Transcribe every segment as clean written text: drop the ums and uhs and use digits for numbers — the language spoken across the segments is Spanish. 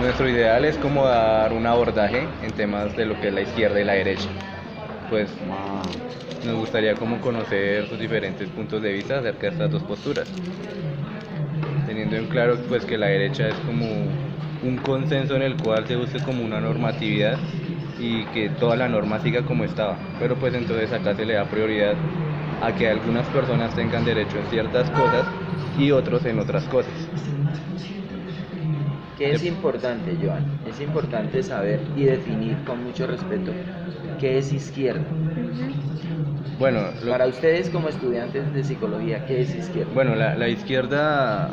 Nuestro ideal es como dar un abordaje en temas de lo que es la izquierda y la derecha. Pues Ah, nos gustaría como conocer sus diferentes puntos de vista acerca de estas dos posturas, teniendo en claro pues que la derecha es como un consenso en el cual se busque como una normatividad y que toda la norma siga como estaba, pero pues entonces acá se le da prioridad a que algunas personas tengan derecho en ciertas cosas y otros en otras cosas. ¿Qué es De- importante, Joan? Es importante saber y definir con mucho respeto qué es izquierda. Bueno, Para ustedes como estudiantes de psicología, ¿qué es izquierda? bueno, la izquierda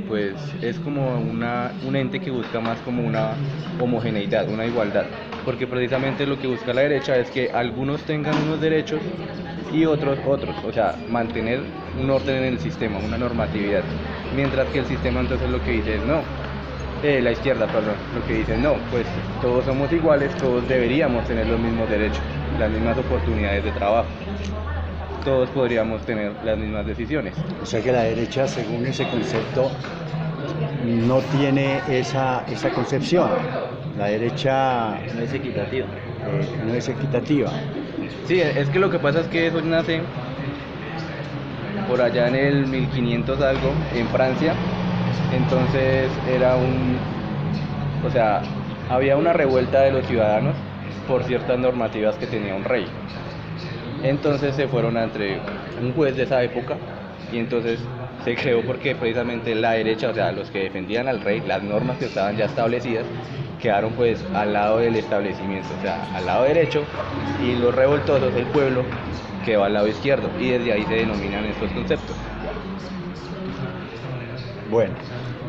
pues es como un ente que busca más como una homogeneidad, una igualdad, porque precisamente lo que busca la derecha es que algunos tengan unos derechos y otros otros, o sea, mantener un orden en el sistema, una normatividad, mientras que el sistema entonces lo que dice es no, la izquierda, perdón, lo que dice no, pues todos somos iguales, todos deberíamos tener los mismos derechos, las mismas oportunidades de trabajo, todos podríamos tener las mismas decisiones. o sea que la derecha, según ese concepto, no tiene esa concepción. La derecha No es equitativo. no es equitativa. Sí, es que lo que pasa es que eso nace por allá en el 1500 algo, en Francia. Entonces o sea, había una revuelta de los ciudadanos por ciertas normativas que tenía un rey. Entonces se fueron entre un juez de esa época y entonces se creó porque precisamente la derecha, o sea, los que defendían al rey, las normas que estaban ya establecidas, quedaron pues al lado del establecimiento, o sea, al lado derecho, y los revoltosos, el pueblo, quedó al lado izquierdo, y desde ahí se denominan estos conceptos. Bueno,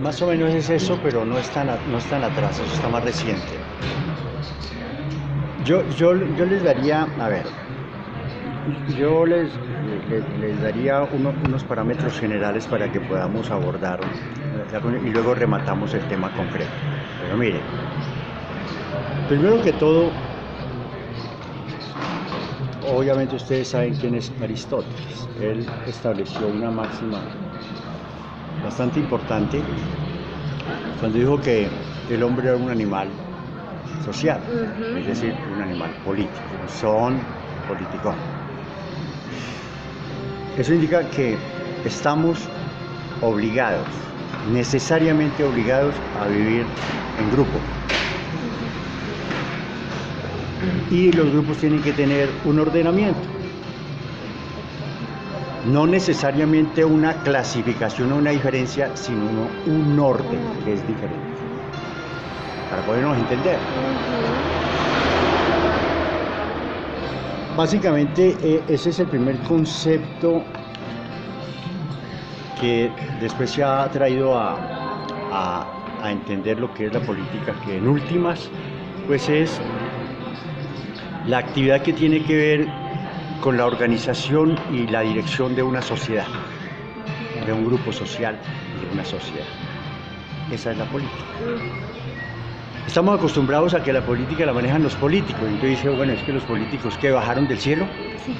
más o menos es eso, pero no es no es tan atrás, eso está más reciente. Yo les daría, a ver, yo les daría unos parámetros generales para que podamos abordar y luego rematamos el tema concreto. Pero mire, primero que todo, obviamente ustedes saben quién es Aristóteles. Él estableció una máxima bastante importante cuando dijo que el hombre era un animal social, es decir, un animal político, son politicón. Eso indica que estamos obligados, necesariamente obligados a vivir en grupo. Y los grupos tienen que tener un ordenamiento. No necesariamente una clasificación o una diferencia, sino un orden que es diferente. Para podernos entender. Básicamente ese es el primer concepto que después se ha traído a entender lo que es la política, que en últimas pues es la actividad que tiene que ver con la organización y la dirección de una sociedad, de un grupo social, de una sociedad. Esa es la política. Estamos acostumbrados a que la política la manejan los políticos. Entonces dice, bueno, es que los políticos que bajaron del cielo. Sí.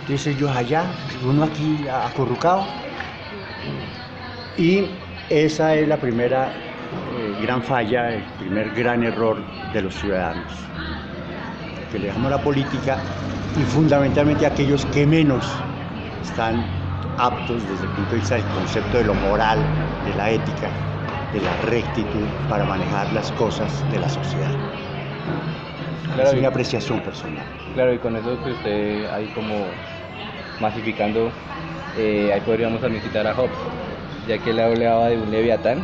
Entonces ellos allá, uno aquí acurrucado. Y esa es la primera gran falla, el primer gran error de los ciudadanos. Que le dejamos la política y fundamentalmente a aquellos que menos están aptos desde el punto de vista del concepto de lo moral, de la ética, de la rectitud para manejar las cosas de la sociedad. Claro, Es una apreciación personal. Claro, y con eso que usted ahí como masificando, ahí podríamos también citar a Hobbes, ya que él hablaba de un leviatán,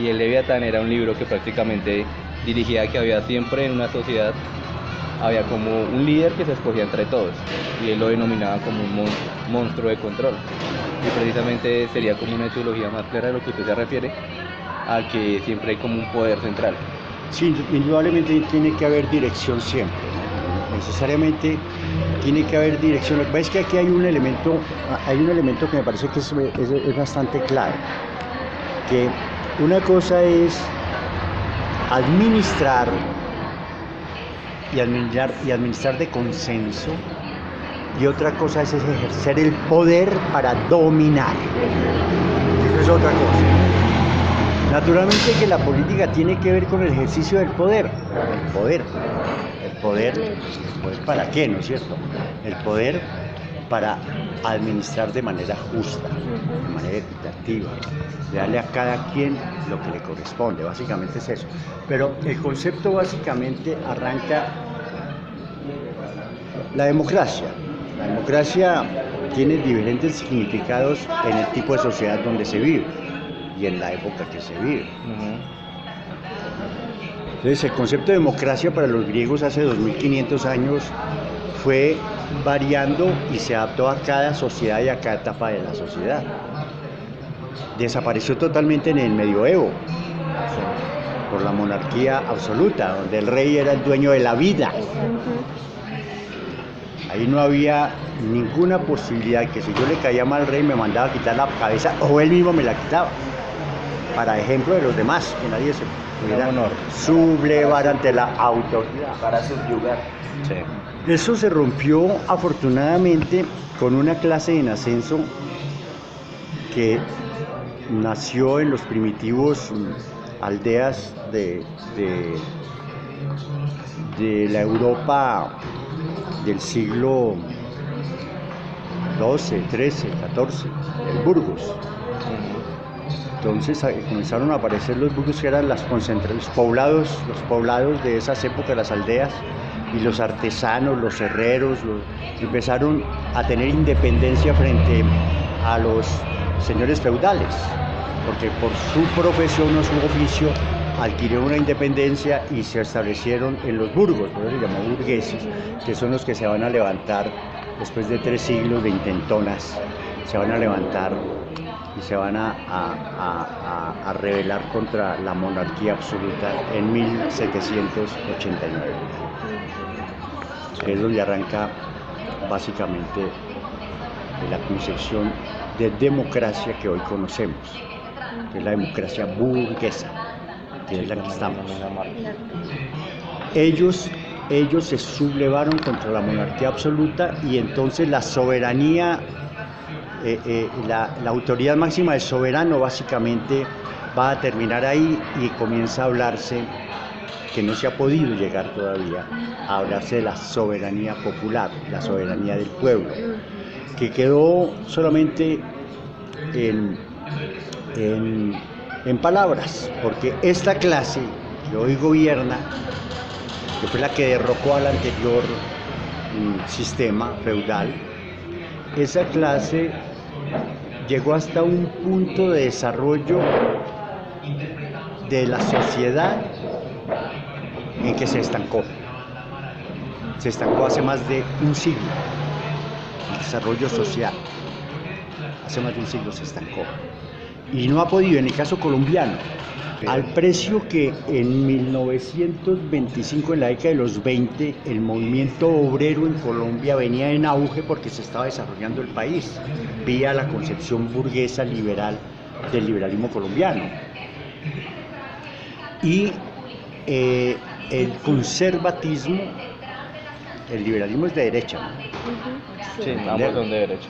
y el leviatán era un libro que prácticamente dirigía que había siempre en una sociedad, había como un líder que se escogía entre todos, y él lo denominaba como un monstruo de control, y precisamente sería como una etiología más clara de lo que usted se refiere, a que siempre hay como un poder central. Sí, indudablemente tiene que haber dirección siempre, ¿no? Necesariamente tiene que haber dirección. Lo que pasa es que aquí hay un elemento que me parece que es bastante claro, que una cosa es administrar y administrar de consenso, y otra cosa es ejercer el poder para dominar. Eso es otra cosa. Naturalmente que la política tiene que ver con el ejercicio del poder. El poder ¿para qué, no es cierto? El poder para administrar de manera justa, de manera equitativa, darle a cada quien lo que le corresponde, básicamente es eso. Pero el concepto básicamente arranca la democracia. La democracia tiene diferentes significados en el tipo de sociedad donde se vive y en la época que se vive. Entonces, el concepto de democracia para los griegos hace 2500 años fue variando y se adaptó a cada sociedad y a cada etapa de la sociedad. Desapareció totalmente en el medioevo, por la monarquía absoluta, donde el rey era el dueño de la vida. Ahí no había ninguna posibilidad que si yo le caía mal al rey me mandaba a quitar la cabeza o él mismo me la quitaba. Para ejemplo de los demás, que nadie se pudiera sublevar ante la autoridad. Para subyugar. Sí. Eso se rompió afortunadamente con una clase en ascenso que nació en los primitivos aldeas de la Europa del siglo XII, XIII, XIV, el Burgos. Entonces comenzaron a aparecer los burgos, que eran los poblados de esas épocas, las aldeas, y los artesanos, los herreros, empezaron a tener independencia frente a los señores feudales, porque por su profesión o su oficio adquirieron una independencia y se establecieron en los burgos, por eso se llamó burgueses, que son los que se van a levantar después de 3 siglos de intentonas, se van a levantar y se van a rebelar contra la monarquía absoluta en 1789. Es donde arranca básicamente la concepción de democracia que hoy conocemos, que es la democracia burguesa, que es la que estamos. Ellos se sublevaron contra la monarquía absoluta y entonces la soberanía, la autoridad máxima del soberano básicamente va a terminar ahí y comienza a hablarse, que no se ha podido llegar todavía, a hablarse de la soberanía popular, la soberanía del pueblo, que quedó solamente en palabras, porque esta clase que hoy gobierna, que fue la que derrocó al anterior sistema feudal, esa clase llegó hasta un punto de desarrollo de la sociedad en que se estancó hace más de un siglo. El desarrollo social hace más de un siglo se estancó y no ha podido, en el caso colombiano, al precio que en 1925, en la década de los 20, el movimiento obrero en Colombia venía en auge porque se estaba desarrollando el país vía la concepción burguesa liberal del liberalismo colombiano. Y el conservatismo, el liberalismo es de derecha, ¿no? Sí, ambos son de derecha.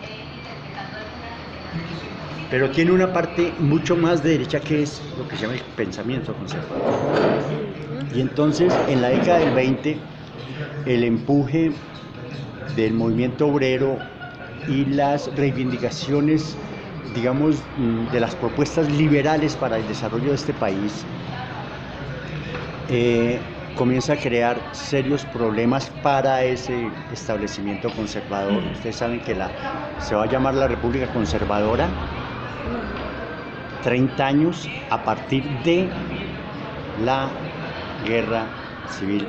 Pero tiene una parte mucho más de derecha, que es lo que se llama el pensamiento conservador. Y entonces, en la década del 20, el empuje del movimiento obrero y las reivindicaciones, digamos, de las propuestas liberales para el desarrollo de este país, comienza a crear serios problemas para ese establecimiento conservador. Ustedes saben que se va a llamar la República Conservadora 30 años a partir de la guerra civil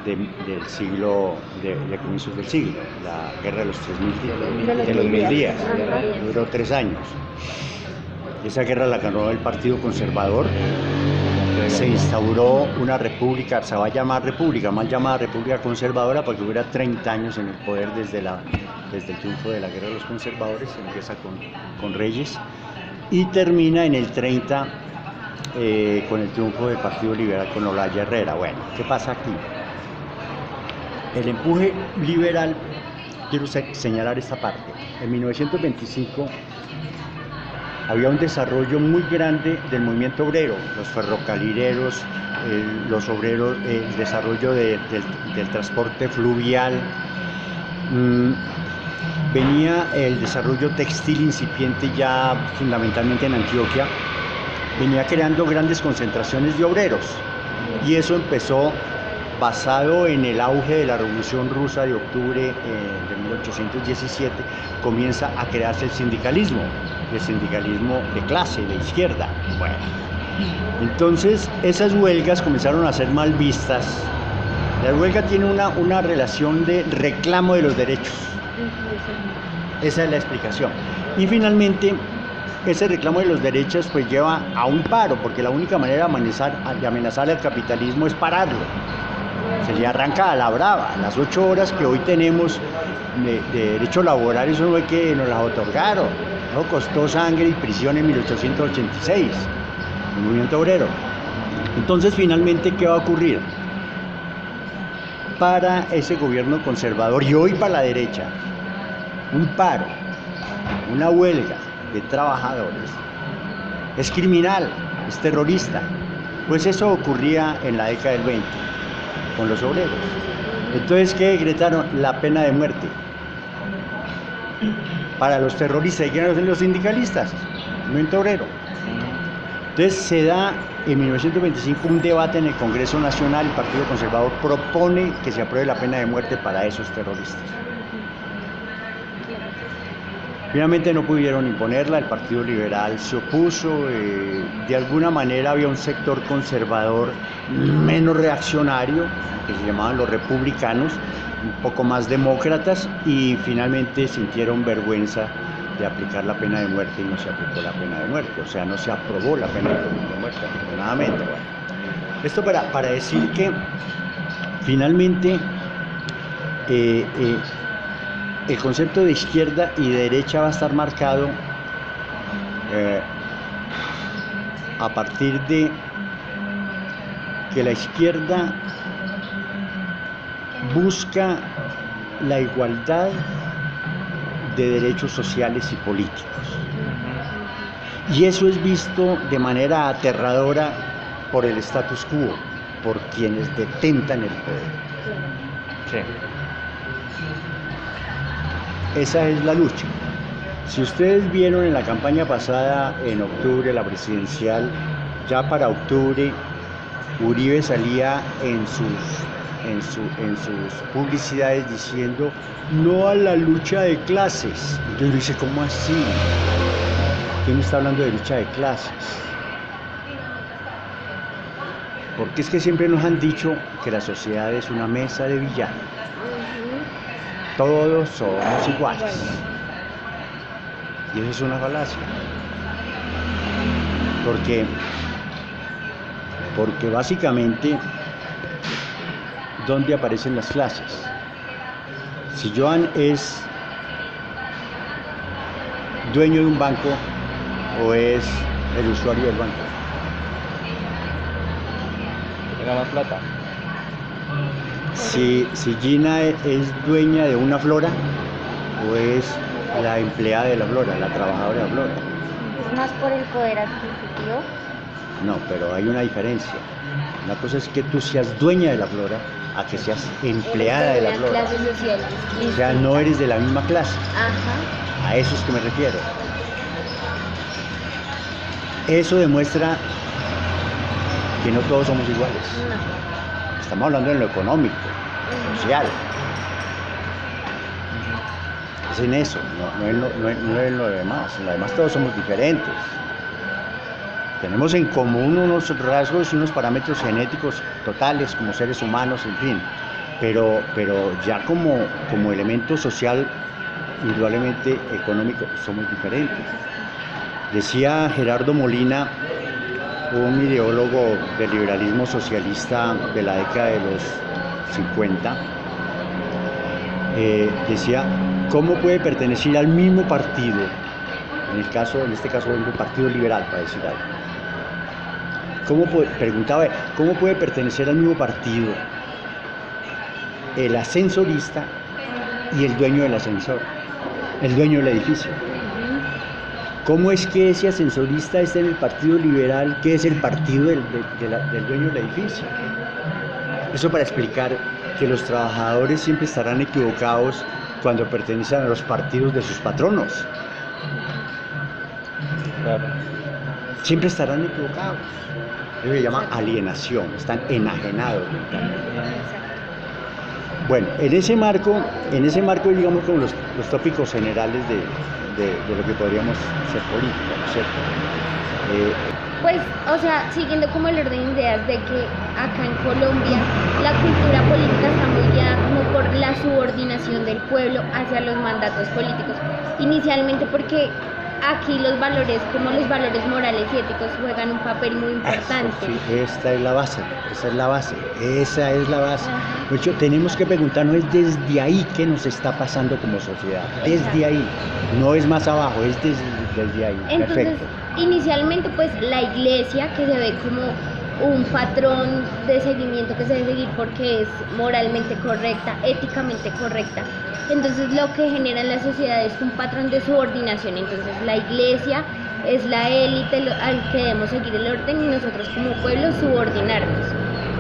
del siglo, de comienzos del siglo, la guerra de los 3.000 días, duró 3 años. Esa guerra la ganó el Partido Conservador. Se instauró una república, se va a llamar república, mal llamada República Conservadora, porque hubiera 30 años en el poder desde el triunfo de la guerra de los conservadores. Se empieza con Reyes y termina en el 30 con el triunfo del Partido Liberal con Olaya Herrera. Bueno, ¿qué pasa aquí? El empuje liberal, quiero señalar esta parte. En 1925 había un desarrollo muy grande del movimiento obrero, los ferrocarrileros, los obreros, el desarrollo del transporte fluvial. Venía el desarrollo textil incipiente ya fundamentalmente en Antioquia, venía creando grandes concentraciones de obreros, y eso empezó basado en el auge de la Revolución Rusa de octubre de 1817, comienza a crearse el sindicalismo de clase, de izquierda. Bueno, entonces esas huelgas comenzaron a ser mal vistas. La huelga tiene una relación de reclamo de los derechos. Esa es la explicación. Y finalmente, ese reclamo de los derechos pues lleva a un paro, porque la única manera de amenazar al capitalismo es pararlo. Se le arranca a la brava. Las 8 horas que hoy tenemos de derecho laboral, eso no es que nos las otorgaron. Eso costó sangre y prisión en 1886, el movimiento obrero. Entonces, finalmente, ¿qué va a ocurrir? Para ese gobierno conservador y hoy para la derecha, un paro, una huelga de trabajadores es criminal, es terrorista. Pues eso ocurría en la década del 20 con los obreros. Entonces, ¿qué decretaron? La pena de muerte para los terroristas. ¿Y quiénes son los sindicalistas? El movimiento obrero. Entonces se da en 1925 un debate en el Congreso Nacional. El Partido Conservador propone que se apruebe la pena de muerte para esos terroristas. Finalmente no pudieron imponerla, el Partido Liberal se opuso, de alguna manera había un sector conservador menos reaccionario, que se llamaban los republicanos, un poco más demócratas, y finalmente sintieron vergüenza de aplicar la pena de muerte y no se aplicó la pena de muerte, o sea, no se aprobó la pena de muerte, afortunadamente. Bueno, esto para decir que finalmente el concepto de izquierda y de derecha va a estar marcado a partir de que la izquierda busca la igualdad de derechos sociales y políticos. Y eso es visto de manera aterradora por el status quo, por quienes detentan el poder. Sí. Esa es la lucha. Si ustedes vieron en la campaña pasada, en octubre, la presidencial, ya para octubre, Uribe salía en sus publicidades diciendo no a la lucha de clases. Entonces dice, ¿cómo así? ¿Quién está hablando de lucha de clases? Porque es que siempre nos han dicho que la sociedad es una mesa de billar. Todos somos iguales. Y eso es una falacia. Porque básicamente, ¿dónde aparecen las clases? Si Joan es dueño de un banco o es el usuario del banco. Era más plata. Si Gina es dueña de una flora o es la empleada de la flora, la trabajadora de la flora. ¿Es más por el poder adquisitivo? No, pero hay una diferencia. Una cosa es que tú seas dueña de la flora a que seas empleada de la flora. Clase social. O sea, no eres de la misma clase. Ajá. A eso es que me refiero. Eso demuestra que no todos somos iguales. No. Estamos hablando en lo económico, social. Es en eso, no en lo demás. En lo demás todos somos diferentes. Tenemos en común unos rasgos y unos parámetros genéticos totales como seres humanos, en fin. Pero ya como elemento social, indudablemente económico, somos diferentes. Decía Gerardo Molina, un ideólogo del liberalismo socialista de la década de los 50, decía, ¿cómo puede pertenecer al mismo partido, en este caso el Partido Liberal, para decir algo? Preguntaba, ¿cómo puede pertenecer al mismo partido el ascensorista y el dueño del ascensor, el dueño del edificio? ¿Cómo es que ese ascensorista está en el Partido Liberal, que es el partido del dueño del edificio? Eso para explicar que los trabajadores siempre estarán equivocados cuando pertenecen a los partidos de sus patronos. Claro. Siempre estarán equivocados. Eso se llama alienación, están enajenados mentalmente. Bueno, en ese marco digamos como los tópicos generales de lo que podríamos ser política, ¿no es cierto? Pues, o sea, siguiendo como el orden de ideas de que acá en Colombia la cultura política está muy guiada como por la subordinación del pueblo hacia los mandatos políticos. Inicialmente porque aquí los valores, como los valores morales y éticos, juegan un papel muy importante. Sí, esa es la base. De hecho, tenemos que preguntarnos es desde ahí qué nos está pasando como sociedad. Desde ahí, no es más abajo, es desde ahí. Entonces, Perfecto. inicialmente pues la iglesia, que se ve como un patrón de seguimiento que se debe seguir porque es moralmente correcta, éticamente correcta. Entonces lo que genera en la sociedad es un patrón de subordinación. Entonces la iglesia es la élite al que debemos seguir el orden y nosotros como pueblo subordinarnos.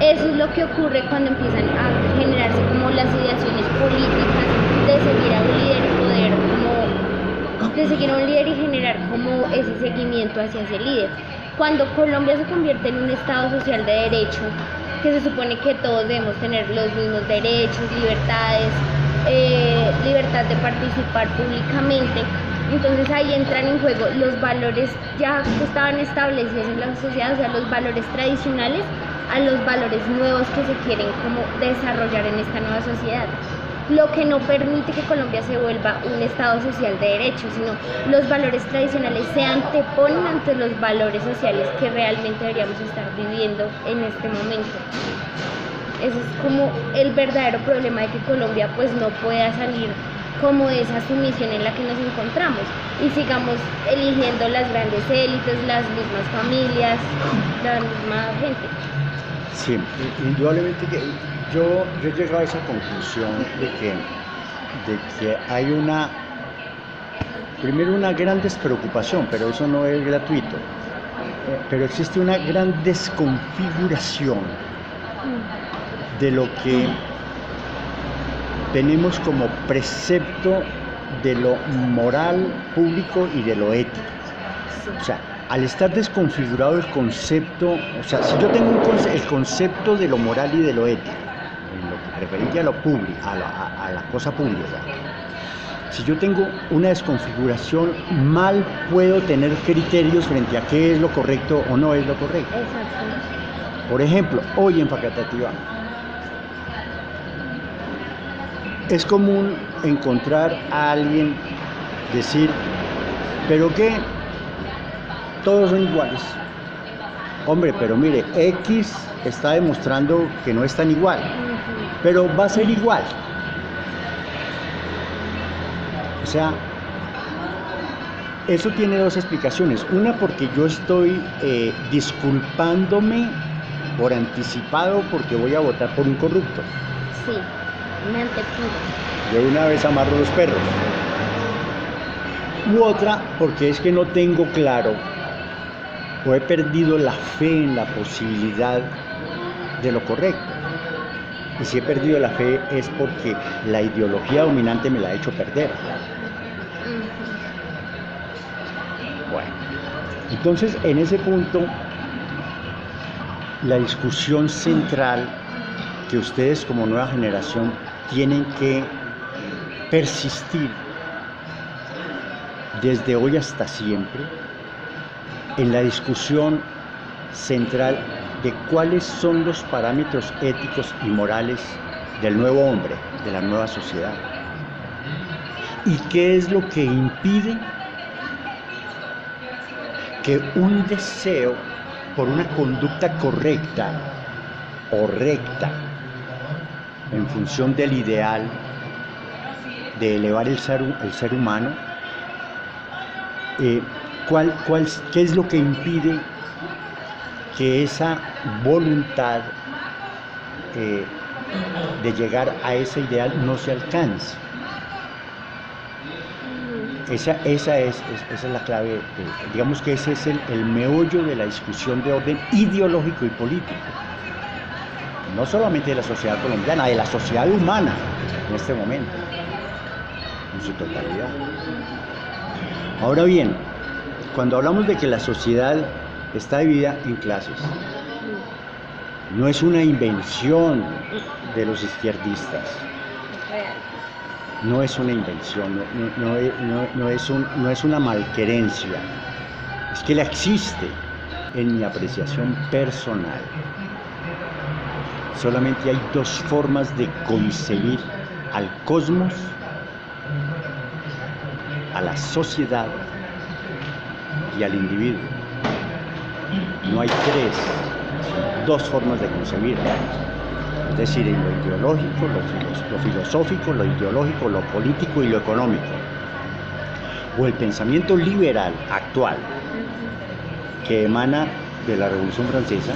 Eso es lo que ocurre cuando empiezan a generarse como las ideaciones políticas de seguir a un líder y poder como de seguir a un líder y generar como ese seguimiento hacia ese líder. Cuando Colombia se convierte en un Estado social de derecho, que se supone que todos debemos tener los mismos derechos, libertades, libertad de participar públicamente, entonces ahí entran en juego los valores ya que estaban establecidos en la sociedad, o sea, los valores tradicionales a los valores nuevos que se quieren como desarrollar en esta nueva sociedad. Lo que no permite que Colombia se vuelva un Estado social de derecho, sino los valores tradicionales se anteponen ante los valores sociales que realmente deberíamos estar viviendo en este momento. Ese es como el verdadero problema de que Colombia pues no pueda salir como de esa sumisión en la que nos encontramos y sigamos eligiendo las grandes élites, las mismas familias, la misma gente. Sí, indudablemente que yo he llegado a esa conclusión de que hay primero una gran despreocupación, pero eso no es gratuito, pero existe una gran desconfiguración de lo que tenemos como precepto de lo moral público y de lo ético. O sea, al estar desconfigurado el concepto, o sea, si yo tengo el concepto de lo moral y de lo ético, en lo referente a lo público, a la cosa pública, si yo tengo una desconfiguración, mal puedo tener criterios frente a qué es lo correcto o no es lo correcto. Exacto. Por ejemplo, hoy en Facatativá es común encontrar a alguien decir, ¿pero qué? Todos son iguales. Hombre, pero mire, X está demostrando que no es tan igual, pero va a ser igual. O sea, eso tiene dos explicaciones. Una, porque yo estoy disculpándome por anticipado porque voy a votar por un corrupto. Sí, me antepongo. Yo una vez amarro los perros. U otra, porque es que no tengo claro o he perdido la fe en la posibilidad de lo correcto. Y si he perdido la fe es porque la ideología dominante me la ha hecho perder. Bueno, entonces en ese punto la discusión central que ustedes como nueva generación tienen que persistir desde hoy hasta siempre en la discusión central de cuáles son los parámetros éticos y morales del nuevo hombre, de la nueva sociedad, y qué es lo que impide que un deseo por una conducta correcta o recta en función del ideal de elevar el ser humano, ¿qué es lo que impide que esa voluntad de llegar a ese ideal no se alcance? esa es la clave, digamos que ese es el meollo de la discusión de orden ideológico y político, no solamente de la sociedad colombiana, de la sociedad humana en este momento, en su totalidad. Ahora bien, cuando hablamos de que la sociedad está dividida en clases, no es una invención de los izquierdistas, no es una invención, no es una malquerencia, es que la existe en mi apreciación personal. Solamente hay dos formas de concebir al cosmos, a la sociedad y al individuo. No hay tres, dos formas de concebirlo. Es decir, en lo ideológico, lo filosófico, lo ideológico, lo político y lo económico. O el pensamiento liberal actual, que emana de la Revolución Francesa,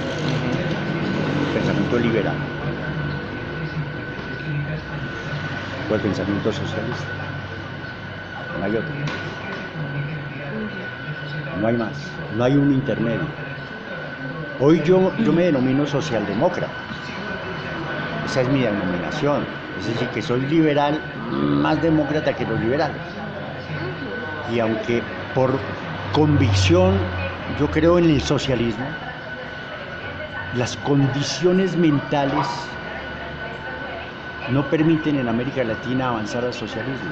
el pensamiento liberal, o el pensamiento socialista. No hay otro. No hay más, no hay un intermedio. Hoy yo me denomino socialdemócrata. Esa es mi denominación. Es decir, que soy liberal, más demócrata que los liberales. Y aunque por convicción yo creo en el socialismo, las condiciones mentales no permiten en América Latina avanzar al socialismo.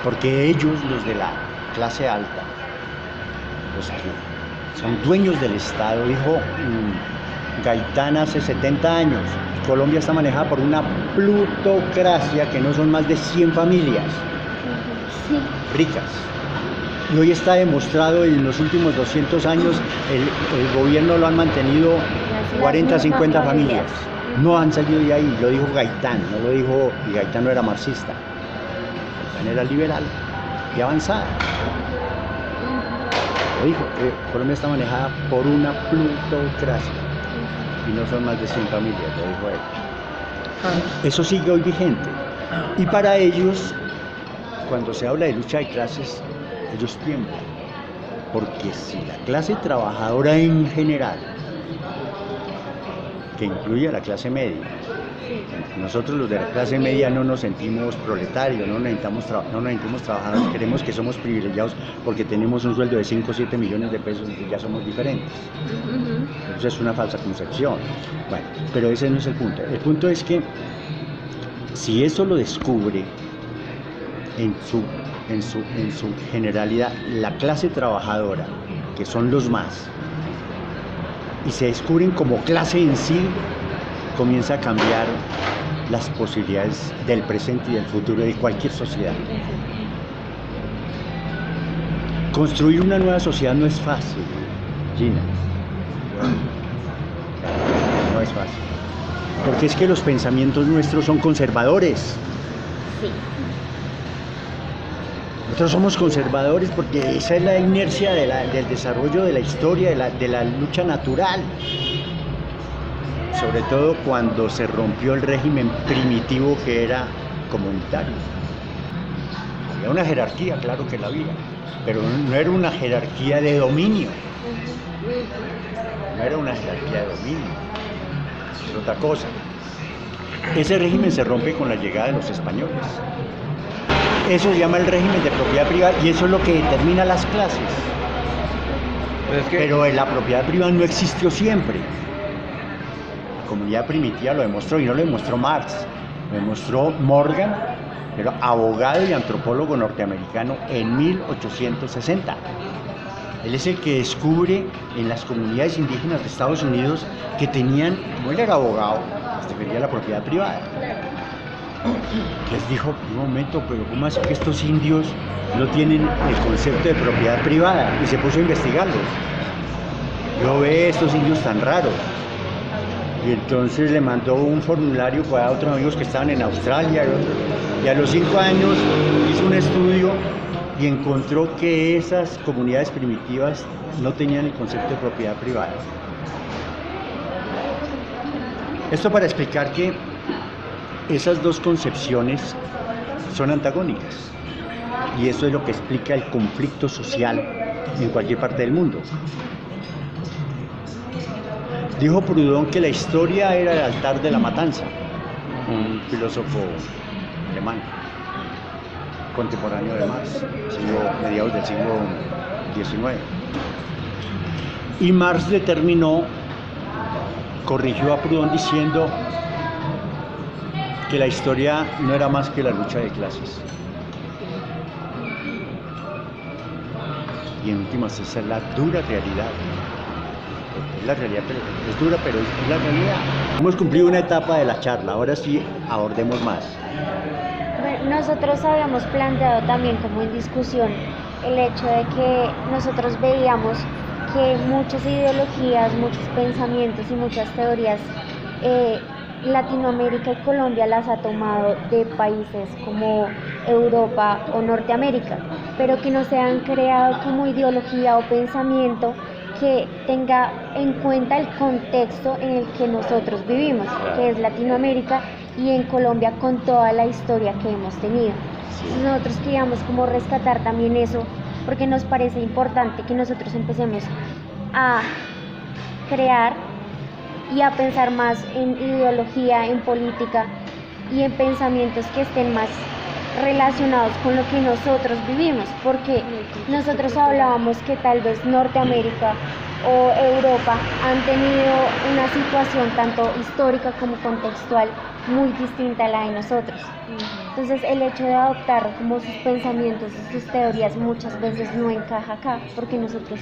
Porque ellos, los de la clase alta, los que son dueños del Estado, dijo Gaitán hace 70 años, Colombia está manejada por una plutocracia que no son más de 100 familias ricas. Y hoy está demostrado, en los últimos 200 años, el gobierno lo han mantenido 40, 50 familias. No han salido de ahí, lo dijo Gaitán, no lo dijo, y Gaitán no era marxista. Era liberal y avanzada. Lo dijo, Colombia está manejada por una plutocracia y no son más de 100 familias, lo dijo él. Eso sigue hoy vigente. Y para ellos, cuando se habla de lucha de clases, ellos tiemblan. Porque si la clase trabajadora en general, que incluye a la clase media, nosotros los de la clase media no nos sentimos proletarios, no necesitamos trabajar, creemos que somos privilegiados porque tenemos un sueldo de 5 o 7 millones de pesos y ya somos diferentes. Eso es una falsa concepción. Bueno, pero ese no es el punto. El punto es que si eso lo descubre en su generalidad la clase trabajadora, que son los más, y se descubren como clase en sí, comienza a cambiar las posibilidades del presente y del futuro de cualquier sociedad. Construir una nueva sociedad no es fácil, Gina. No es fácil. Porque es que los pensamientos nuestros son conservadores. Sí. Nosotros somos conservadores porque esa es la inercia del desarrollo de la historia, de la lucha natural. Sobre todo cuando se rompió el régimen primitivo que era comunitario. Había una jerarquía, claro que la había, pero no era una jerarquía de dominio. No era una jerarquía de dominio, es otra cosa. Ese régimen se rompe con la llegada de los españoles. Eso se llama el régimen de propiedad privada y eso es lo que determina las clases. Pero la propiedad privada no existió siempre. La comunidad primitiva lo demostró, y no lo demostró Marx, lo demostró Morgan, pero abogado y antropólogo norteamericano en 1860. Él es el que descubre en las comunidades indígenas de Estados Unidos que tenían, como él era abogado, defendía la propiedad privada. Les dijo, un momento, pero ¿cómo es que estos indios no tienen el concepto de propiedad privada? Y se puso a investigarlos. Yo ve estos indios tan raros. Y entonces le mandó un formulario para otros amigos que estaban en Australia. Y a los 5 años hizo un estudio y encontró que esas comunidades primitivas no tenían el concepto de propiedad privada. Esto para explicar que esas dos concepciones son antagónicas. Y eso es lo que explica el conflicto social en cualquier parte del mundo. Dijo Proudhon que la historia era el altar de la matanza, un filósofo alemán, contemporáneo de Marx, mediados del siglo XIX. Y Marx corrigió a Proudhon diciendo que la historia no era más que la lucha de clases. Y en últimas esa es la dura realidad. Es la realidad, es dura, pero es la realidad. Hemos cumplido una etapa de la charla, ahora sí abordemos más. Bueno, nosotros habíamos planteado también como en discusión el hecho de que nosotros veíamos que muchas ideologías, muchos pensamientos y muchas teorías Latinoamérica y Colombia las ha tomado de países como Europa o Norteamérica, pero que no se han creado como ideología o pensamiento que tenga en cuenta el contexto en el que nosotros vivimos, que es Latinoamérica, y en Colombia con toda la historia que hemos tenido. Nosotros queríamos como rescatar también eso, porque nos parece importante que nosotros empecemos a crear y a pensar más en ideología, en política y en pensamientos que estén más relacionados con lo que nosotros vivimos, porque nosotros hablábamos que tal vez Norteamérica o Europa han tenido una situación tanto histórica como contextual muy distinta a la de nosotros. Entonces el hecho de adoptar como sus pensamientos y sus teorías muchas veces no encaja acá, porque nosotros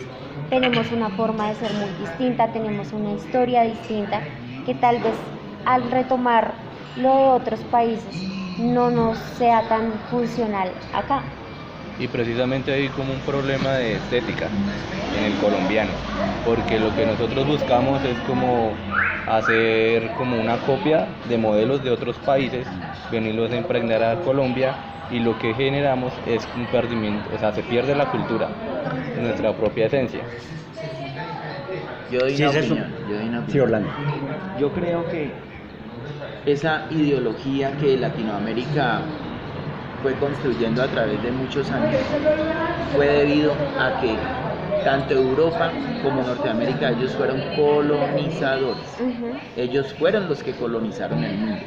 tenemos una forma de ser muy distinta, tenemos una historia distinta, que tal vez al retomar lo de otros países no nos sea tan funcional acá. Y precisamente hay como un problema de estética en el colombiano, porque lo que nosotros buscamos es como hacer como una copia de modelos de otros países, venirlos a impregnar a Colombia, y lo que generamos es un perdimiento, o sea, se pierde la cultura, nuestra propia esencia. Yo doy Sí, una es eso. opinión, yo doy una Sí, opinión. Orlando. Yo creo que esa ideología que Latinoamérica fue construyendo a través de muchos años fue debido a que tanto Europa como Norteamérica, ellos fueron colonizadores. Ellos fueron los que colonizaron el mundo.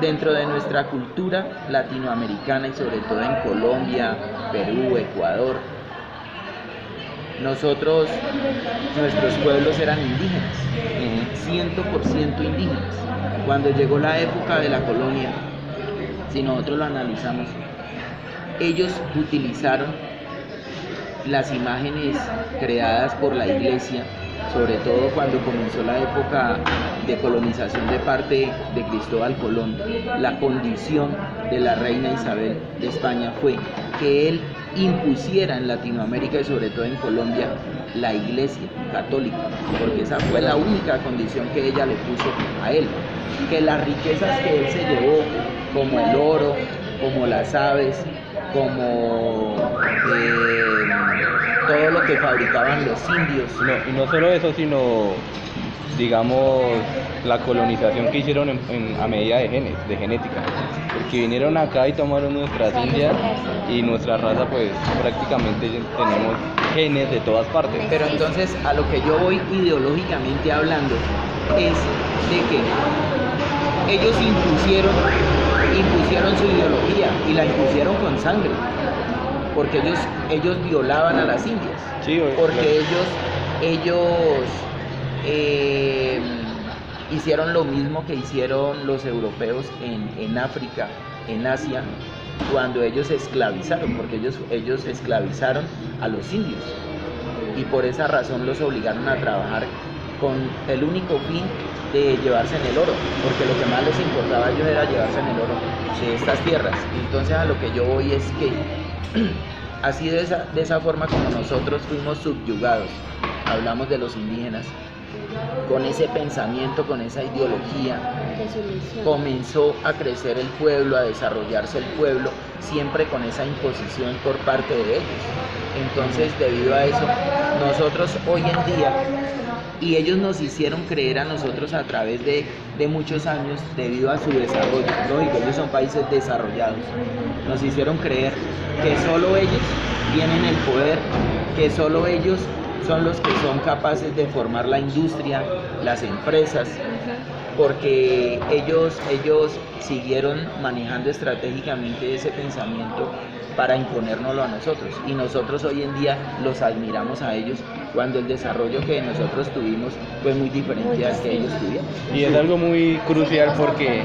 Dentro de nuestra cultura latinoamericana y sobre todo en Colombia, Perú, Ecuador, nuestros pueblos eran indígenas, 100% indígenas. Cuando llegó la época de la colonia, si nosotros lo analizamos, ellos utilizaron las imágenes creadas por la iglesia, sobre todo cuando comenzó la época de colonización de parte de Cristóbal Colón. La condición de la reina Isabel de España fue que él impusiera en Latinoamérica y sobre todo en Colombia la iglesia católica, porque esa fue la única condición que ella le puso a él, que las riquezas que él se llevó, como el oro, como las aves, como todo lo que fabricaban los indios. Y no solo eso, sino, digamos, la colonización que hicieron a medida de genes, de genética, porque vinieron acá y tomaron nuestras indias, y nuestra raza pues prácticamente tenemos genes de todas partes. Pero entonces a lo que yo voy ideológicamente hablando es de que ellos impusieron su ideología y la impusieron con sangre, porque ellos violaban a las indias, Sí, porque ellos hicieron lo mismo que hicieron los europeos en África, en Asia, cuando ellos esclavizaron, porque ellos esclavizaron a los indios y por esa razón los obligaron a trabajar con el único fin de llevarse en el oro, porque lo que más les importaba a ellos era llevarse en el oro de estas tierras. Entonces a lo que yo voy es que así de esa forma como nosotros fuimos subyugados, hablamos de los indígenas, con ese pensamiento, con esa ideología, comenzó a crecer el pueblo, a desarrollarse el pueblo, siempre con esa imposición por parte de ellos. Entonces, debido a eso, nosotros hoy en día y ellos nos hicieron creer a nosotros a través de muchos años debido a su desarrollo. Lógico, ellos son países desarrollados. Nos hicieron creer que solo ellos tienen el poder, que solo ellos son los que son capaces de formar la industria, las empresas, porque ellos siguieron manejando estratégicamente ese pensamiento para imponérnoslo a nosotros, y nosotros hoy en día los admiramos a ellos cuando el desarrollo que nosotros tuvimos fue muy diferente al que ellos tuvieron. Y es algo muy crucial porque,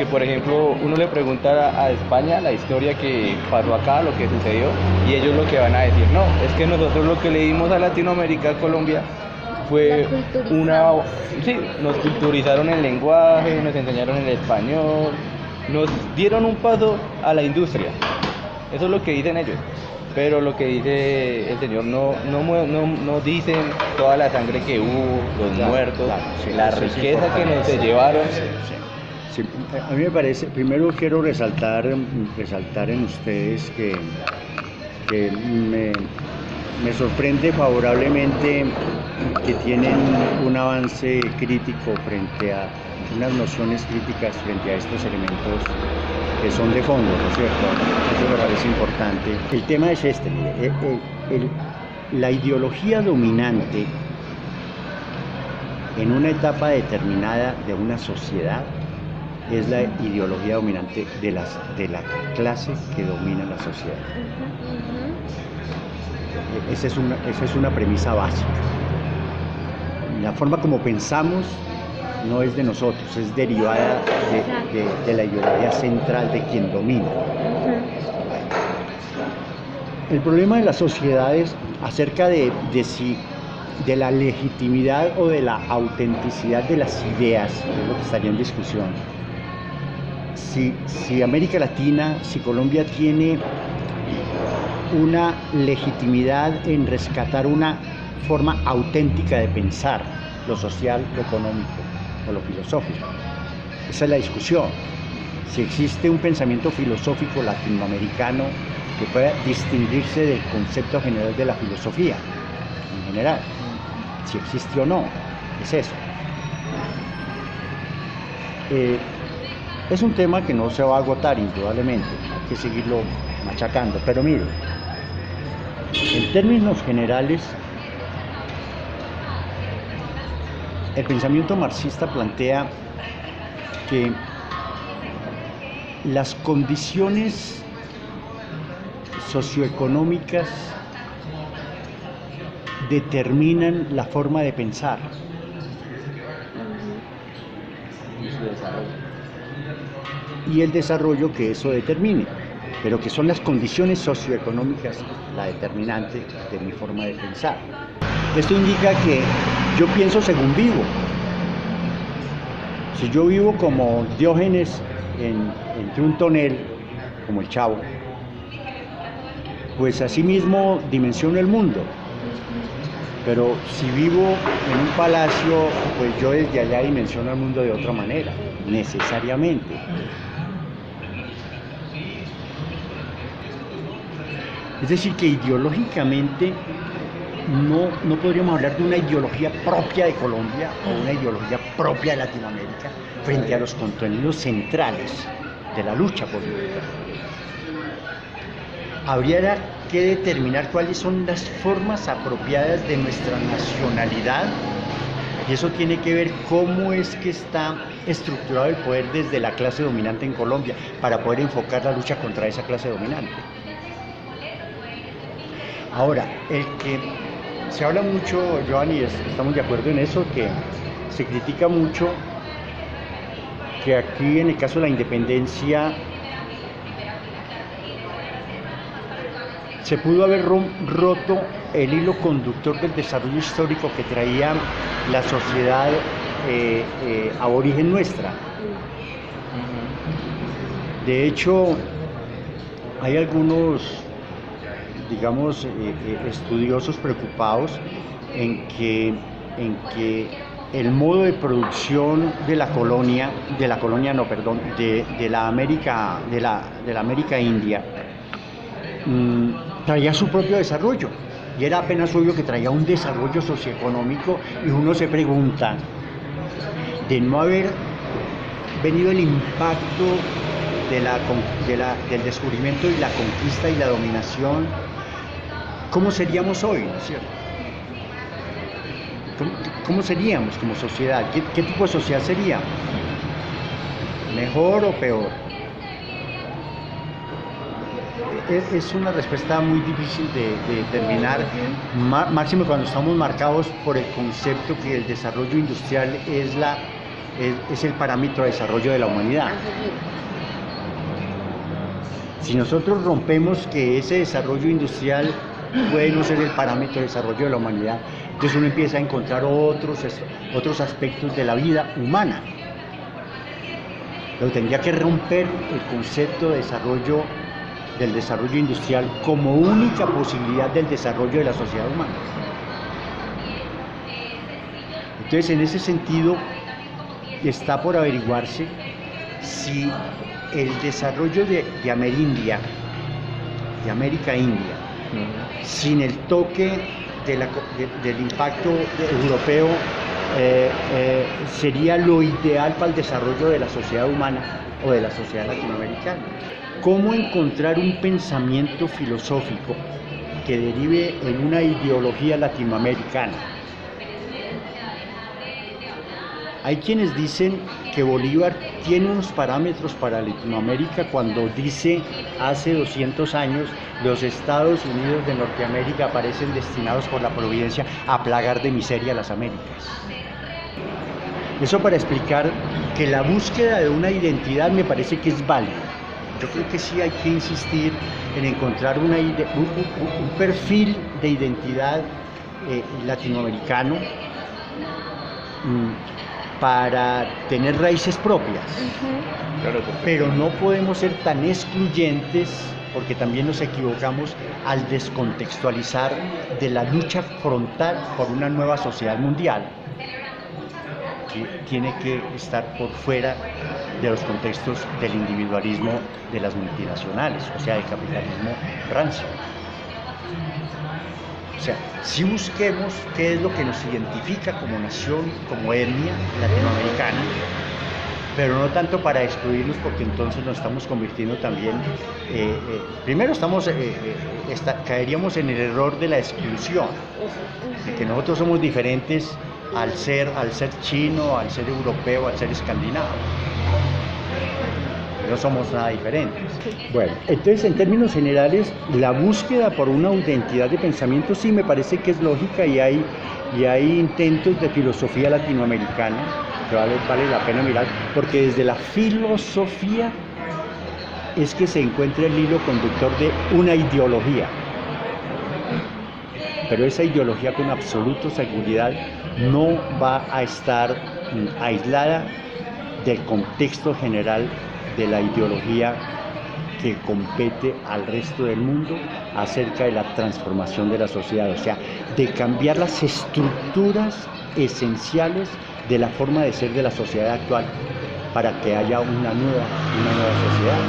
por ejemplo, uno le pregunta a España la historia que pasó acá, lo que sucedió, y ellos lo que van a decir, no, es que nosotros lo que le dimos a Latinoamérica, a Colombia, fue sí, nos culturizaron el lenguaje, nos enseñaron el español, nos dieron un paso a la industria. Eso es lo que dicen ellos. Pero lo que dice el Señor no dicen toda la sangre que hubo, los muertos, sí, la riqueza que nos se llevaron. Sí, a mí me parece, primero quiero resaltar en ustedes que me sorprende favorablemente que tienen un avance crítico frente a unas nociones críticas frente a estos elementos que son de fondo, ¿no es cierto? Eso me parece importante. El tema es este, mire, la ideología dominante en una etapa determinada de una sociedad es la ideología dominante de la clase que domina la sociedad. Esa es una premisa básica. La forma como pensamos no es de nosotros, es derivada de la ideología central de quien domina. El problema de las sociedades acerca de la legitimidad o de la autenticidad de las ideas, es lo que estaría en discusión. Si América Latina, si Colombia tiene una legitimidad en rescatar una forma auténtica de pensar lo social, lo económico o lo filosófico. Esa es la discusión. Si existe un pensamiento filosófico latinoamericano que pueda distinguirse del concepto general de la filosofía, en general, si existe o no, es eso. Es un tema que no se va a agotar indudablemente, hay que seguirlo machacando, pero mire, en términos generales, el pensamiento marxista plantea que las condiciones socioeconómicas determinan la forma de pensar. Y el desarrollo que eso determine, pero que son las condiciones socioeconómicas la determinante de mi forma de pensar. Esto indica que yo pienso según vivo. Si yo vivo como Diógenes entre un tonel, como el Chavo, pues así mismo dimensiono el mundo. Pero si vivo en un palacio, pues yo desde allá dimensiono el mundo de otra manera, necesariamente. Es decir, que ideológicamente no podríamos hablar de una ideología propia de Colombia o una ideología propia de Latinoamérica frente a los contenidos centrales de la lucha política. Habría que determinar cuáles son las formas apropiadas de nuestra nacionalidad, y eso tiene que ver cómo es que está estructurado el poder desde la clase dominante en Colombia para poder enfocar la lucha contra esa clase dominante. Ahora, el que se habla mucho, Joan, y estamos de acuerdo en eso, que se critica mucho que aquí en el caso de la independencia se pudo haber roto el hilo conductor del desarrollo histórico que traía la sociedad aborigen nuestra. De hecho, hay algunos, digamos, estudiosos preocupados en que el modo de producción de la América India traía su propio desarrollo, y era apenas obvio que traía un desarrollo socioeconómico, y uno se pregunta, de no haber venido el impacto del descubrimiento y la conquista y la dominación, ¿cómo seríamos hoy? ¿No es cierto? ¿Cómo seríamos como sociedad? ¿Qué tipo de sociedad seríamos? ¿Mejor o peor? Es una respuesta muy difícil de determinar, máximo cuando estamos marcados por el concepto que el desarrollo industrial es el parámetro de desarrollo de la humanidad. Si nosotros rompemos que ese desarrollo industrial puede no ser el parámetro de desarrollo de la humanidad, entonces uno empieza a encontrar otros aspectos de la vida humana. Pero tendría que romper el concepto de del desarrollo industrial como única posibilidad del desarrollo de la sociedad humana. Entonces, en ese sentido, está por averiguarse si el desarrollo de Amerindia, de América India, sin el toque del impacto europeo, sería lo ideal para el desarrollo de la sociedad humana o de la sociedad latinoamericana. ¿Cómo encontrar un pensamiento filosófico que derive en una ideología latinoamericana? Hay quienes dicen que Bolívar tiene unos parámetros para Latinoamérica cuando dice hace 200 años los Estados Unidos de Norteamérica parecen destinados por la providencia a plagar de miseria a las Américas. Eso para explicar que la búsqueda de una identidad me parece que es válida. Yo creo que sí hay que insistir en encontrar un perfil de identidad latinoamericano para tener raíces propias. Pero no podemos ser tan excluyentes, porque también nos equivocamos al descontextualizar de la lucha frontal por una nueva sociedad mundial, que tiene que estar por fuera de los contextos del individualismo de las multinacionales, o sea, del capitalismo rancio. O sea, si busquemos qué es lo que nos identifica como nación, como etnia latinoamericana, pero no tanto para excluirnos, porque entonces nos estamos convirtiendo también, primero caeríamos en el error de la exclusión, de que nosotros somos diferentes al ser chino, al ser europeo, al ser escandinavo. No somos nada diferentes. Bueno, entonces en términos generales, la búsqueda por una identidad de pensamiento sí me parece que es lógica, y hay intentos de filosofía latinoamericana que vale la pena mirar, porque desde la filosofía es que se encuentra el hilo conductor de una ideología. Pero esa ideología con absoluta seguridad no va a estar aislada del contexto general de la ideología que compete al resto del mundo acerca de la transformación de la sociedad, o sea, de cambiar las estructuras esenciales de la forma de ser de la sociedad actual para que haya una nueva sociedad.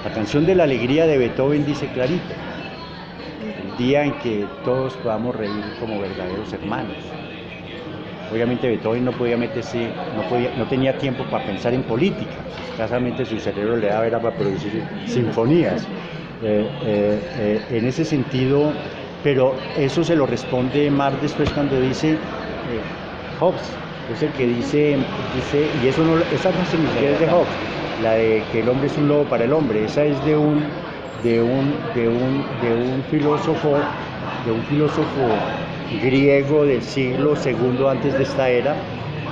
La canción de la alegría de Beethoven dice clarito: el día en que todos podamos reír como verdaderos hermanos. Obviamente Beethoven no tenía tiempo para pensar en política, escasamente su cerebro le daba para producir sinfonías. En ese sentido, pero eso se lo responde Marx después cuando dice, Hobbes es el que dice, y esa frase ni siquiera es de Hobbes, la de que el hombre es un lobo para el hombre, esa es de un filósofo griego del siglo II antes de esta era,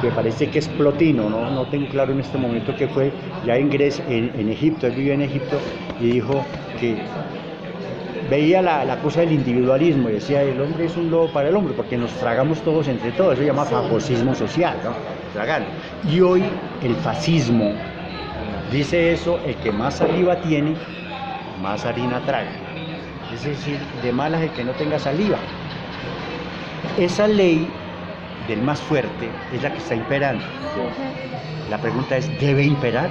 que parece que es Plotino, no tengo claro en este momento qué fue, ya en Grecia, en Egipto, él vivió en Egipto, y dijo que veía la cosa del individualismo y decía: el hombre es un lobo para el hombre, porque nos tragamos todos entre todos, eso se llama fagosismo social, ¿no? Tragar. Y hoy el fascismo dice eso: el que más saliva tiene, más harina traga. Es decir, de malas el que no tenga saliva. Esa ley del más fuerte es la que está imperando. La pregunta es: ¿debe imperar?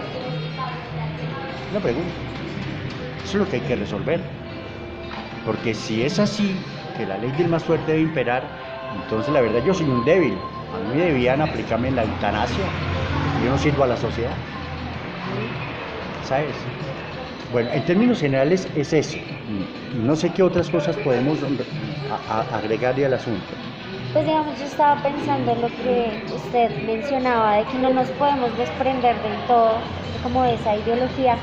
La pregunta. Eso es lo que hay que resolver. porque si es así, que la ley del más fuerte debe imperar, entonces la verdad yo soy un débil. A mí me debían aplicarme la eutanasia. Yo no sirvo a la sociedad. ¿Sabes? Bueno, en términos generales es eso. No sé qué otras cosas podemos agregarle al asunto. Pues digamos, yo estaba pensando en lo que usted mencionaba, de que no nos podemos desprender del todo como de esa ideología,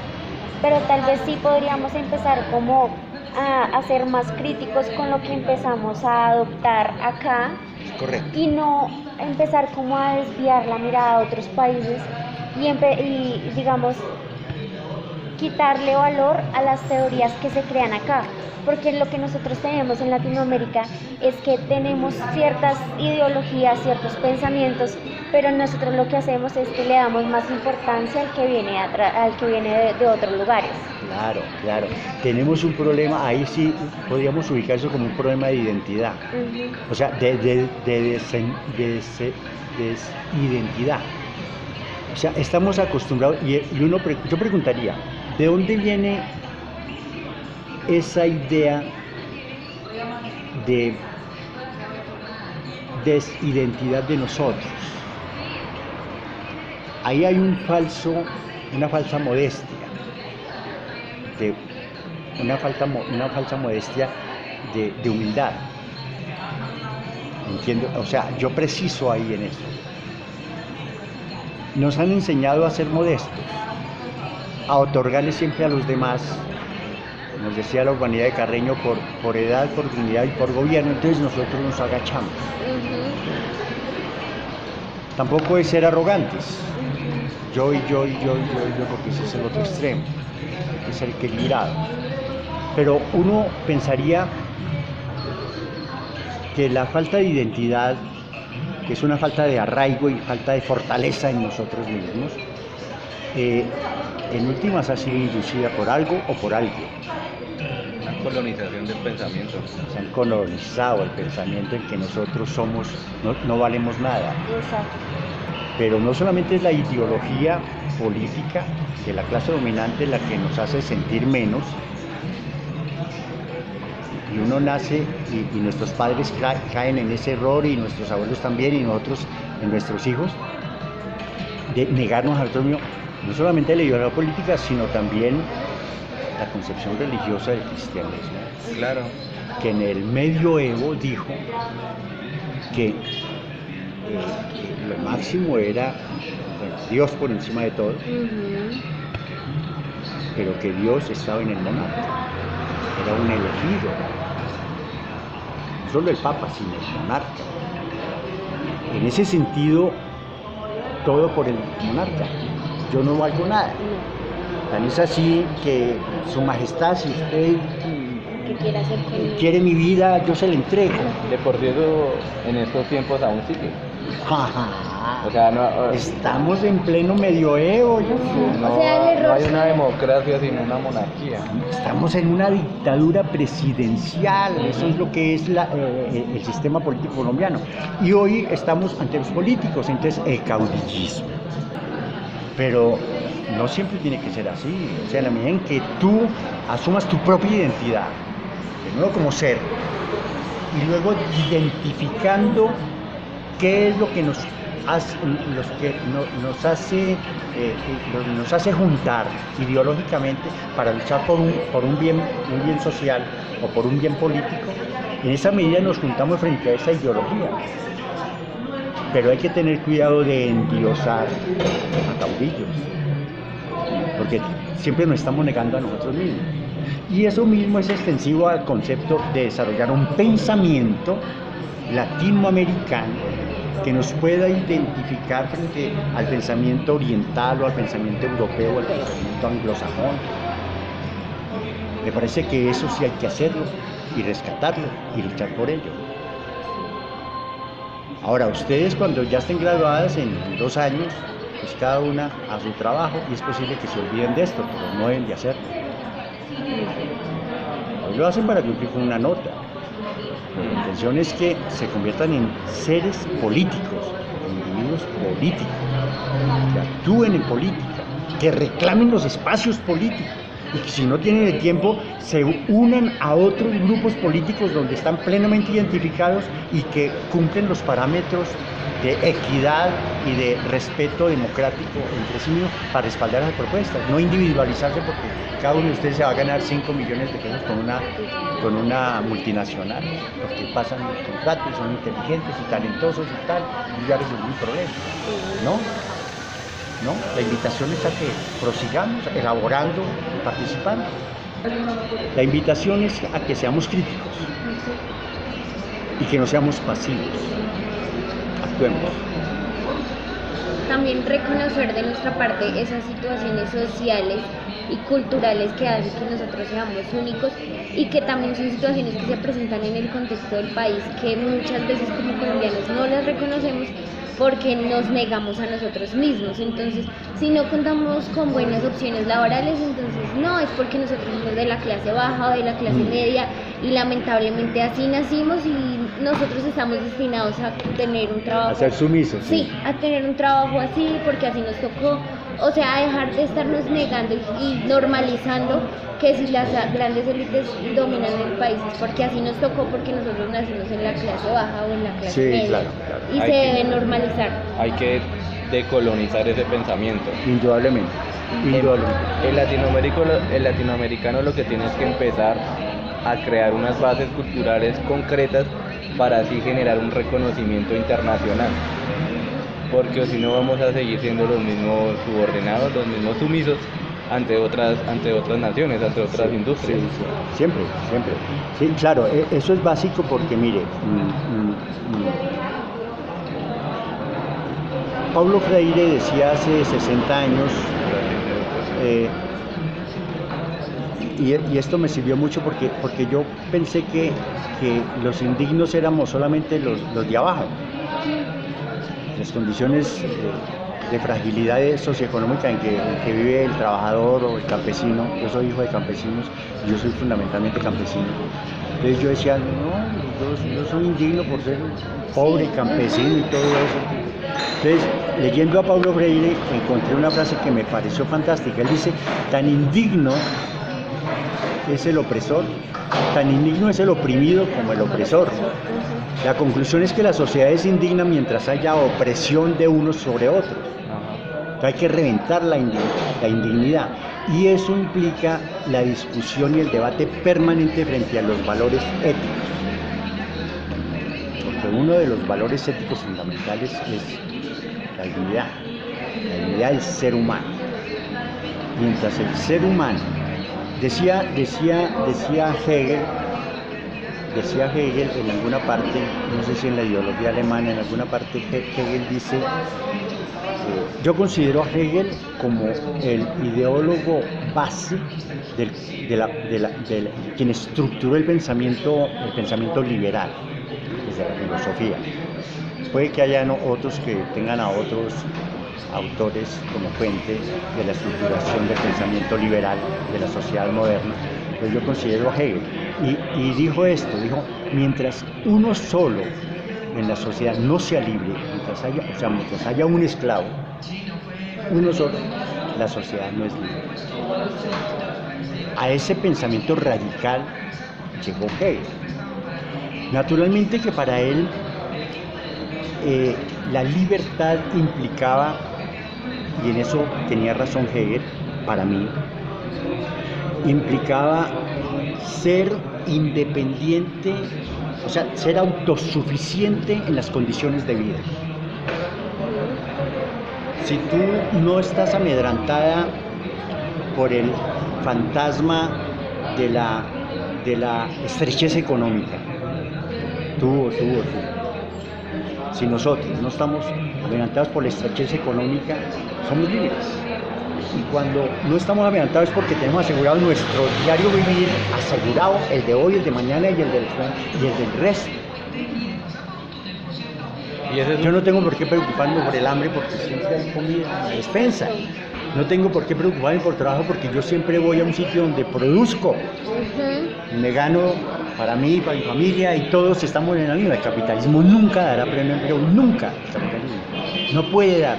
pero tal vez sí podríamos empezar como a ser más críticos con lo que empezamos a adoptar acá. Correcto. Y no empezar como a desviar la mirada a otros países y digamos quitarle valor a las teorías que se crean acá, porque lo que nosotros tenemos en Latinoamérica es que tenemos ciertas ideologías, ciertos pensamientos, pero nosotros lo que hacemos es que le damos más importancia al que viene de otros lugares. Claro, claro. Tenemos un problema, ahí sí podríamos ubicar eso como un problema de identidad. O sea, de desidentidad. O sea, estamos acostumbrados, yo preguntaría, ¿de dónde viene esa idea de desidentidad de nosotros? Ahí hay una falsa modestia, una falsa modestia de humildad. ¿Entiendo? O sea, yo preciso ahí en eso. Nos han enseñado a ser modestos, a otorgarle siempre a los demás, nos decía la urbanidad de Carreño, por edad, por dignidad y por gobierno, entonces nosotros nos agachamos. Tampoco es ser arrogantes, yo, porque ese es el otro extremo, hay que ser equilibrado. Pero uno pensaría que la falta de identidad, que es una falta de arraigo y falta de fortaleza en nosotros mismos, en últimas ha sido inducida por algo o por alguien. Una colonización del pensamiento. Se han colonizado el pensamiento en que nosotros no valemos nada. Exacto. Pero no solamente es la ideología política de la clase dominante la que nos hace sentir menos, y uno nace y nuestros padres caen en ese error, y nuestros abuelos también, y nosotros en nuestros hijos, de negarnos al otro, no solamente la ideología política, sino también la concepción religiosa del cristianismo. Claro. Que en el medioevo dijo que lo máximo era Dios por encima de todo, pero que Dios estaba en el monarca, era un elegido, no solo el Papa, sino el monarca. En ese sentido, todo por el monarca, yo no valgo nada. Tan es así que Su Majestad, si usted quiere mi vida, yo se la entrego. De por sí eso en estos tiempos aún sigue. O sea, no, estamos en pleno medioevo. No, O sea, el no error hay una sí. democracia sino una monarquía. Estamos en una dictadura presidencial, eso es lo que es el sistema político colombiano. Y hoy estamos ante los políticos, entonces el caudillismo. Pero no siempre tiene que ser así. O sea, en la medida en que tú asumas tu propia identidad, primero como ser, y luego identificando qué es lo que nos hace juntar ideológicamente para luchar por un bien social o por un bien político, en esa medida nos juntamos frente a esa ideología. Pero hay que tener cuidado de endiosar a caudillos, porque siempre nos estamos negando a nosotros mismos. Y eso mismo es extensivo al concepto de desarrollar un pensamiento latinoamericano que nos pueda identificar frente al pensamiento oriental o al pensamiento europeo o al pensamiento anglosajón. Me parece que eso sí hay que hacerlo y rescatarlo y luchar por ello. Ahora, ustedes cuando ya estén graduadas en 2 años, pues cada una a su trabajo, y es posible que se olviden de esto, pero no deben de hacerlo. Hoy lo hacen para cumplir con una nota. La intención es que se conviertan en seres políticos, en individuos políticos, que actúen en política, que reclamen los espacios políticos, y que si no tienen el tiempo se unan a otros grupos políticos donde están plenamente identificados y que cumplen los parámetros de equidad y de respeto democrático entre sí mismos para respaldar las propuestas, no individualizarse porque cada uno de ustedes se va a ganar 5 millones de pesos con una multinacional, porque pasan los contratos, son inteligentes y talentosos y tal, y ya resolví un problema, ¿no? La invitación es a que prosigamos elaborando, participando. La invitación es a que seamos críticos y que no seamos pasivos. Actuemos. También reconocer de nuestra parte esas situaciones sociales y culturales que hacen que nosotros seamos únicos y que también son situaciones que se presentan en el contexto del país que muchas veces como colombianos no las reconocemos porque nos negamos a nosotros mismos. Entonces, si no contamos con buenas opciones laborales, entonces no, es porque nosotros somos de la clase baja o de la clase media y lamentablemente así nacimos y nosotros estamos destinados a tener un trabajo. A ser sumisos. Sí, a tener un trabajo así porque así nos tocó. O sea, a dejar de estarnos negando y normalizando que si las grandes élites dominan el país es porque así nos tocó, porque nosotros nacimos en la clase baja o en la clase media. Claro. Y se debe normalizar. Hay que decolonizar ese pensamiento. Indudablemente. El latinoamericano lo que tiene es que empezar a crear unas bases culturales concretas para así generar un reconocimiento internacional. Porque si no vamos a seguir siendo los mismos subordinados, los mismos sumisos ante otras naciones, ante otras industrias. Sí. Siempre. Sí, claro, eso es básico porque mire, Paulo Freire decía hace 60 años, y esto me sirvió mucho porque yo pensé que los indignos éramos solamente los de abajo. Las condiciones de fragilidad socioeconómica en que vive el trabajador o el campesino. Yo soy hijo de campesinos y yo soy fundamentalmente campesino. Entonces yo decía, no, yo soy indigno por ser pobre y campesino y todo eso. Entonces, leyendo a Paulo Freire, encontré una frase que me pareció fantástica. Él dice, tan indigno es el opresor, tan indigno es el oprimido como el opresor. La conclusión es que la sociedad es indigna mientras haya opresión de unos sobre otros. Hay que reventar la indignidad. Y eso implica la discusión y el debate permanente frente a los valores éticos. Porque uno de los valores éticos fundamentales es la dignidad del ser humano. Mientras el ser humano, decía Hegel en alguna parte, no sé si en la ideología alemana, en alguna parte Hegel dice, yo considero a Hegel como el ideólogo base de quien estructuró el pensamiento liberal desde la filosofía. Puede que hayan otros que tengan a otros autores como fuente de la estructuración del pensamiento liberal de la sociedad moderna, pero yo considero a Hegel. Y dijo esto, mientras uno solo en la sociedad no sea libre, mientras haya un esclavo, uno solo, la sociedad no es libre. A ese pensamiento radical llegó Hegel. Naturalmente que para él la libertad implicaba, y en eso tenía razón Hegel, para mí, implicaba ser independiente, o sea, ser autosuficiente en las condiciones de vida. Si tú no estás amedrantada por el fantasma de la estrechez económica, tú, si nosotros no estamos amedrantados por la estrechez económica, somos libres. Y cuando no estamos amedrantados es porque tenemos asegurado nuestro diario vivir, asegurado el de hoy, el de mañana y el del resto. Yo no tengo por qué preocuparme por el hambre porque siempre hay comida en la despensa. No tengo por qué preocuparme por trabajo porque yo siempre voy a un sitio donde produzco. Y me gano para mí, para mi familia y todos estamos en la misma. El capitalismo nunca dará pleno empleo, nunca. El capitalismo no puede dar.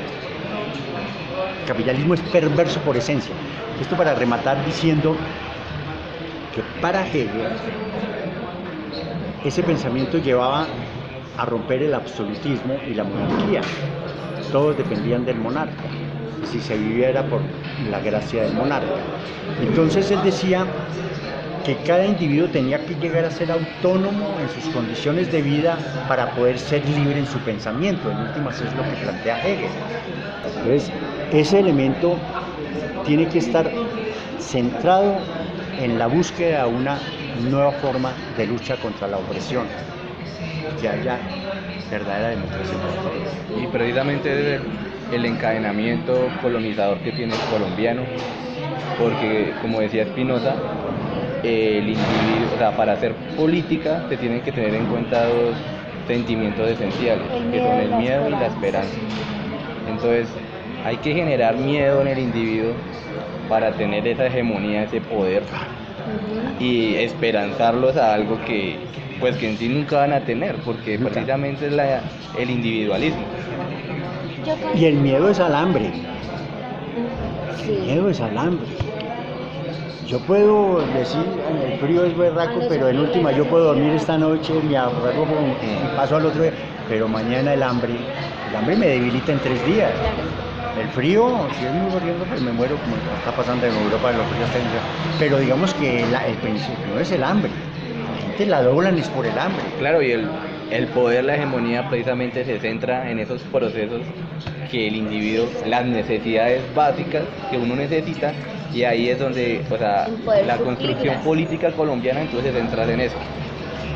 El capitalismo es perverso por esencia. Esto para rematar diciendo que para Hegel ese pensamiento llevaba a romper el absolutismo y la monarquía. Todos dependían del monarca, y si se vivía era por la gracia del monarca. Entonces él decía que cada individuo tenía que llegar a ser autónomo en sus condiciones de vida para poder ser libre en su pensamiento. En últimas es lo que plantea Hegel. Entonces, ese elemento tiene que estar centrado en la búsqueda de una nueva forma de lucha contra la opresión, que haya verdadera democracia. Y precisamente el encadenamiento colonizador que tiene el colombiano, porque como decía Spinoza, el individuo, o sea, para hacer política se tienen que tener en cuenta dos sentimientos esenciales, que son el miedo y la esperanza. Entonces, hay que generar miedo en el individuo para tener esa hegemonía, ese poder, y esperanzarlos a algo que en sí nunca van a tener, porque precisamente es el individualismo. Y el miedo es al hambre. Sí. El miedo es al hambre. Yo puedo decir, el frío es berraco, pero en última yo puedo dormir esta noche, me arreglo y paso al otro día, pero mañana el hambre me debilita en 3 días. El frío, si es muy corriendo, pues me muero, como está pasando en Europa, los fríos están. Pero digamos que el principio es el hambre. La gente la doblan es por el hambre. Claro, y el poder, la hegemonía precisamente se centra en esos procesos que el individuo, las necesidades básicas que uno necesita, y ahí es donde, o sea, la construcción política colombiana entonces se centra en eso.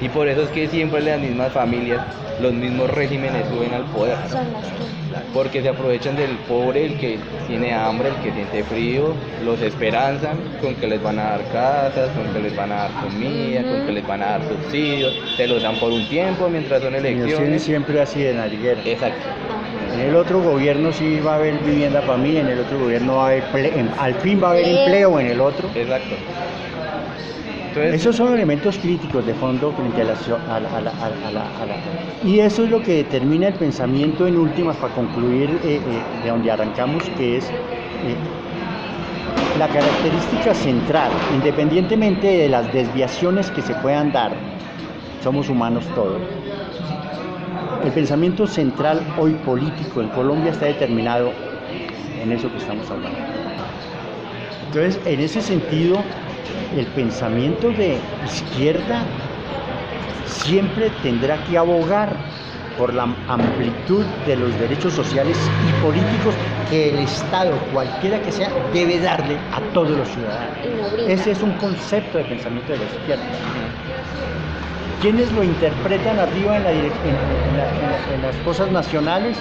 Y por eso es que siempre las mismas familias, los mismos regímenes suben al poder, ¿no? Son las que... Porque se aprovechan del pobre, el que tiene hambre, el que siente frío, los esperanzan con que les van a dar casas, con que les van a dar comida, con que les van a dar subsidios, se los dan por un tiempo mientras son Y nos tienen elecciones. siempre así de nariguera. Exacto. En el otro gobierno sí va a haber vivienda para mí, en el otro gobierno va a haber al fin va a haber empleo en el otro. Exacto. Entonces, Esos son elementos críticos de fondo frente a y eso es lo que determina el pensamiento en últimas, para concluir de donde arrancamos, que es la característica central, independientemente de las desviaciones que se puedan dar, somos humanos todos. El pensamiento central hoy político en Colombia está determinado en eso que estamos hablando. Entonces, en ese sentido, el pensamiento de izquierda siempre tendrá que abogar por la amplitud de los derechos sociales y políticos que el Estado, cualquiera que sea, debe darle a todos los ciudadanos. Y no brinda. Ese es un concepto de pensamiento de la izquierda. Quienes lo interpretan arriba en las cosas nacionales,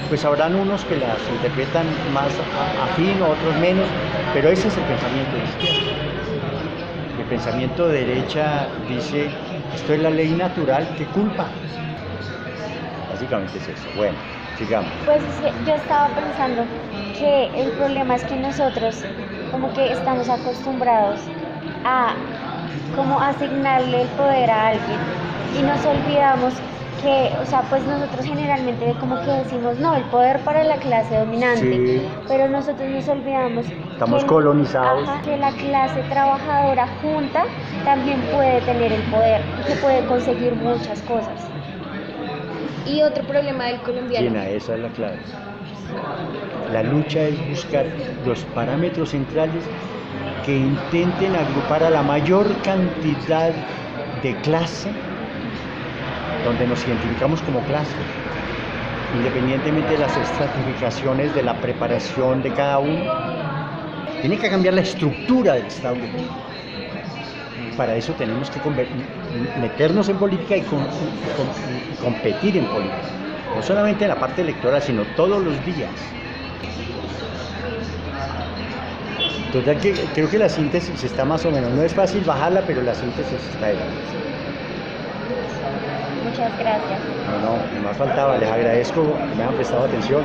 pues habrán unos que las interpretan más afín, otros menos, pero ese es el pensamiento de la izquierda. El pensamiento de derecha dice, esto es la ley natural, ¿qué culpa? Básicamente es eso. Bueno, sigamos. Pues es que yo estaba pensando que el problema es que nosotros como que estamos acostumbrados a como asignarle el poder a alguien y nos olvidamos que, o sea, pues nosotros generalmente como que decimos, no, el poder para la clase dominante, Sí. pero nosotros nos olvidamos Estamos que, colonizados. que la clase trabajadora junta también puede tener el poder y que puede conseguir muchas cosas. Y otro problema del colombiano. Gina, esa es la clave. La lucha es buscar los parámetros centrales que intenten agrupar a la mayor cantidad de clase, donde nos identificamos como clase, independientemente de las estratificaciones de la preparación de cada uno. Tiene que cambiar la estructura del Estado. Para eso tenemos que meternos en política y competir en política. No solamente en la parte electoral, sino todos los días. Total que creo que la síntesis está más o menos, no es fácil bajarla, pero la síntesis está ahí. Muchas gracias. No, más faltaba, les agradezco que me hayan prestado atención.